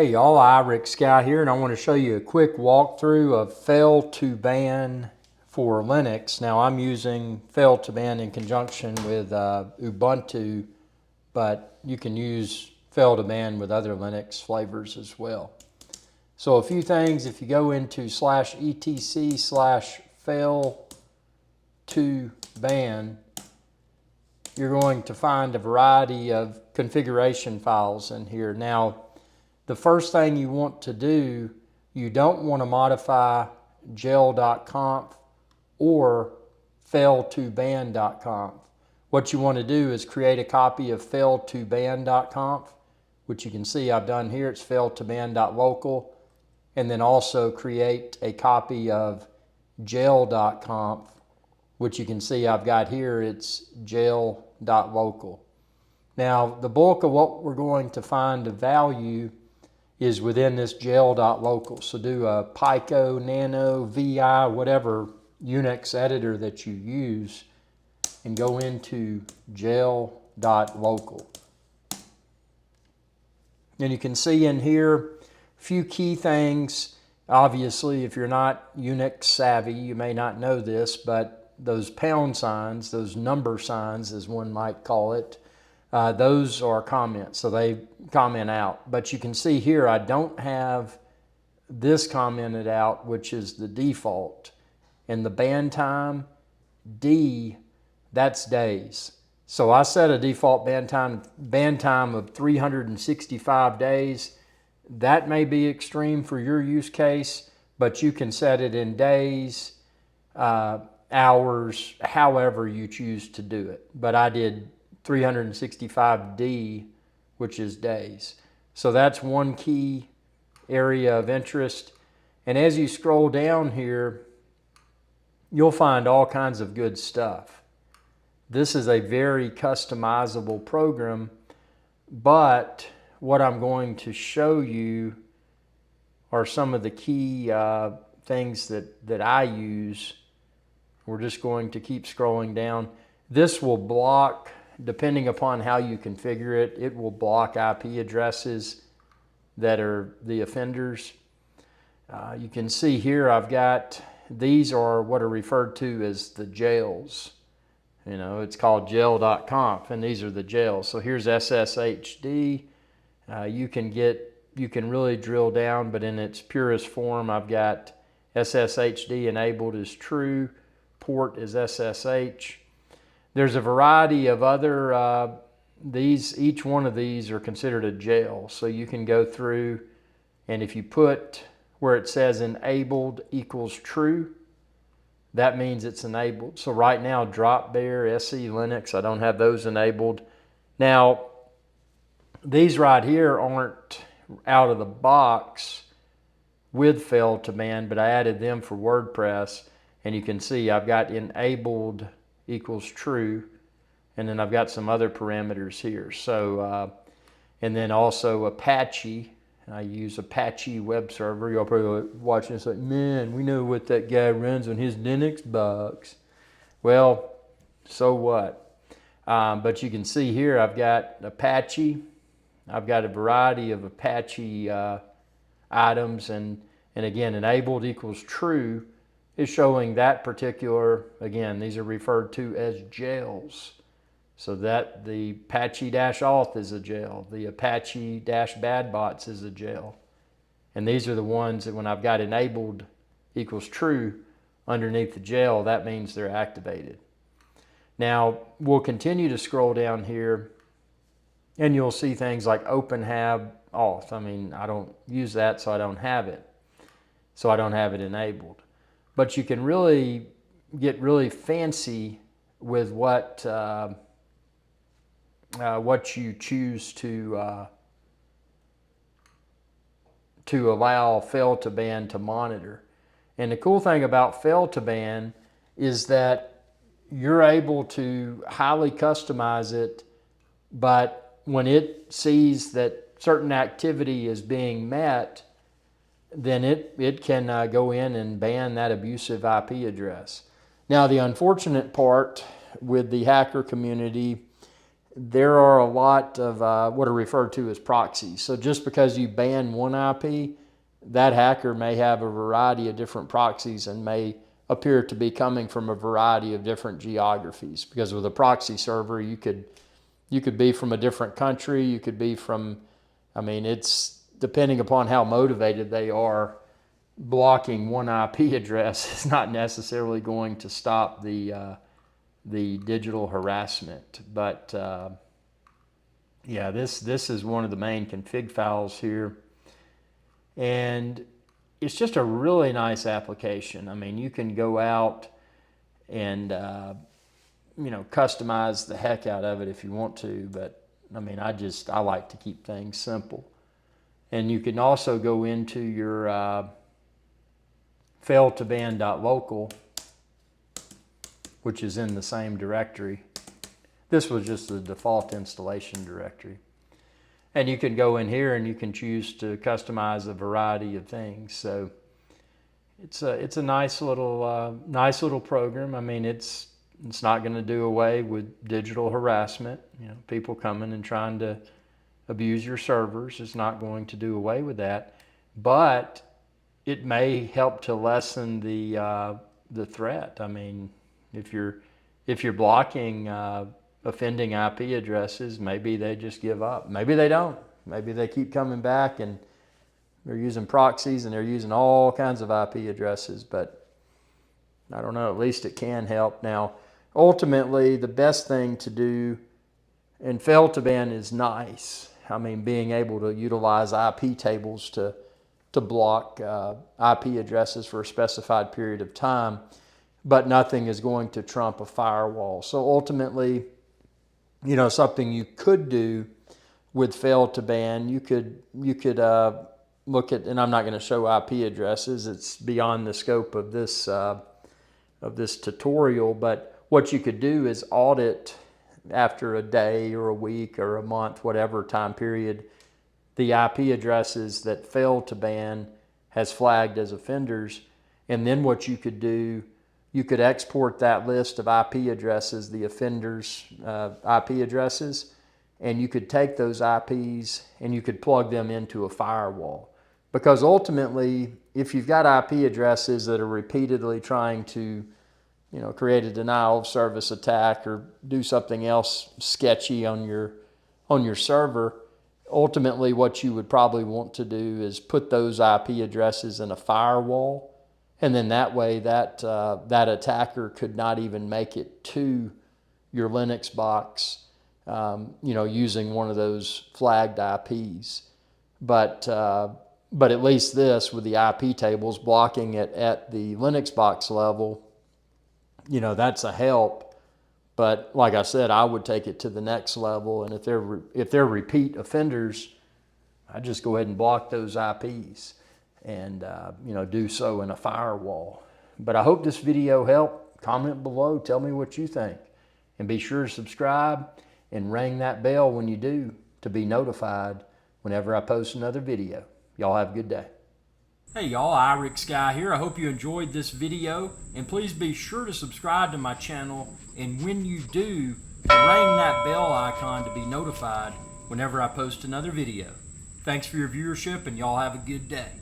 Hey y'all, iRick Guy here, and I want to show you a quick walkthrough of Fail2Ban for Linux. Now I'm using Fail2Ban in conjunction with Ubuntu, but you can use Fail2Ban with other Linux flavors as well. So a few things, if you go into /etc/fail2ban, you're going to find a variety of configuration files in here. Now, the first thing you want to do, you don't want to modify gel.conf or fail2ban.conf. What you want to do is create a copy of fail2ban.conf, which you can see I've done here. It's fail2ban.local. And then also create a copy of gel.conf, which you can see I've got here. It's gel.local. Now, the bulk of what we're going to find of value is within this gel.local. So do a Pico, Nano, VI, whatever Unix editor that you use, and go into gel.local. And you can see in here a few key things. Obviously, if you're not Unix savvy, you may not know this, but those pound signs, those number signs as one might call it, those are comments, so they comment out. But you can see here I don't have this commented out, which is the default. And the ban time, D, that's days. So I set a default ban time of 365 days. That may be extreme for your use case, but you can set it in days, hours, however you choose to do it. But I did 365D, which is days. So that's one key area of interest. And as you scroll down here, you'll find all kinds of good stuff. This is a very customizable program, but what I'm going to show you are some of the key things that I use. We're just going to keep scrolling down. This will block, depending upon how you configure it, it will block IP addresses that are the offenders. You can see here I've got, these are what are referred to as the jails. You know, it's called gel.conf, and these are the jails. So here's SSHD. You can really drill down, but in its purest form, I've got SSHD enabled as true, port is SSH. There's a variety of other, each one of these are considered a jail. So you can go through, and if you put where it says enabled equals true, that means it's enabled. So right now, Dropbear, SE Linux, I don't have those enabled. Now, these right here aren't out of the box with Fail2Ban, but I added them for WordPress, and you can see I've got enabled equals true, and then I've got some other parameters here. So, and then also Apache. I use Apache web server. Y'all probably watching this like, man, we know what that guy runs on his Linux box. Well, so what? But you can see here I've got Apache. I've got a variety of Apache items, and again, enabled equals true is showing that particular, again, these are referred to as jails. So that the Apache-auth is a jail. The Apache-badbots is a jail. And these are the ones that when I've got enabled equals true underneath the jail, that means they're activated. Now, we'll continue to scroll down here, and you'll see things like OpenHab auth. I mean, I don't use that, so I don't have it. So I don't have it enabled. But you can really get really fancy with what you choose to allow Fail2Ban to monitor. And the cool thing about Fail2Ban is that you're able to highly customize it, but when it sees that certain activity is being met, then it can go in and ban that abusive IP address. Now, the unfortunate part with the hacker community, there are a lot of what are referred to as proxies. So just because you ban one IP, that hacker may have a variety of different proxies and may appear to be coming from a variety of different geographies. Because with a proxy server, you could be from a different country, you could be from, I mean, it's depending upon how motivated they are. Blocking one IP address is not necessarily going to stop the digital harassment. But yeah, this is one of the main config files here, and it's just a really nice application. I mean, you can go out and customize the heck out of it if you want to, but I mean, I like to keep things simple. And you can also go into your fail2ban.local, which is in the same directory. This was just the default installation directory. And you can go in here and you can choose to customize a variety of things. So it's a nice little program. I mean, it's not going to do away with digital harassment. People coming and trying to abuse your servers. It's not going to do away with that, but it may help to lessen the threat. I mean, if you're blocking offending IP addresses, maybe they just give up. Maybe they don't. Maybe they keep coming back and they're using proxies and they're using all kinds of IP addresses. But I don't know. At least it can help. Now, ultimately, the best thing to do, and Fail2Ban is nice. I mean, being able to utilize IP tables to block IP addresses for a specified period of time, but nothing is going to trump a firewall. So ultimately, something you could do with Fail2Ban, you could look at, and I'm not going to show IP addresses. It's beyond the scope of this tutorial. But what you could do is audit after a day or a week or a month, whatever time period, the IP addresses that Fail2Ban has flagged as offenders. And then what you could do, you could export that list of IP addresses, the offenders' IP addresses, and you could take those IPs and you could plug them into a firewall. Because ultimately, if you've got IP addresses that are repeatedly trying to create a denial of service attack or do something else sketchy on your server, ultimately what you would probably want to do is put those IP addresses in a firewall. And then that way that attacker could not even make it to your Linux box, using one of those flagged IPs. But at least this, with the IP tables, blocking it at the Linux box level, that's a help. But like I said, I would take it to the next level. And if they're repeat offenders, I just go ahead and block those IPs. And do so in a firewall. But I hope this video helped. Comment below, tell me what you think, and be sure to subscribe and ring that bell when you do to be notified whenever I post another video. Y'all have a good day. Hey y'all, Irix Guy here. I hope you enjoyed this video, and please be sure to subscribe to my channel, and when you do, ring that bell icon to be notified whenever I post another video. Thanks for your viewership, and y'all have a good day.